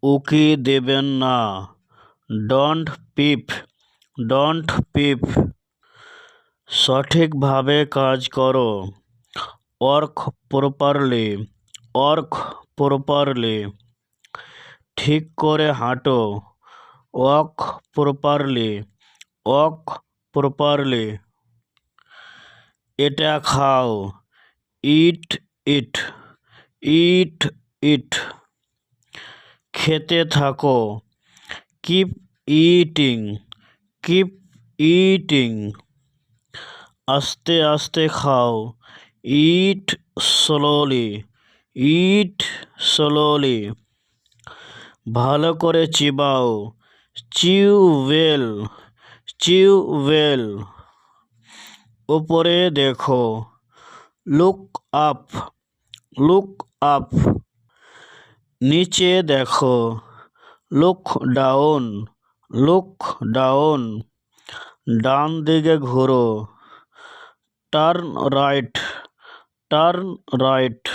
উকি দেবেন না। Don't peep, don't peep. সঠিকভাবে কাজ করো। Work properly, work properly. ঠিক করে হাঁটো। Walk properly, walk properly. এটা খাও। Eat eat, eat eat. খেতে থাকো। Keep eating, keep eating. আস্তে আস্তে খাও। Eat slowly, eat slowly. ভালো করে চিবাও। Chew well, chew well. উপরে দেখো। Look up, look up. নিচে দেখো। Look down, look down. ডান দিকে ঘোরো। Turn right, turn right.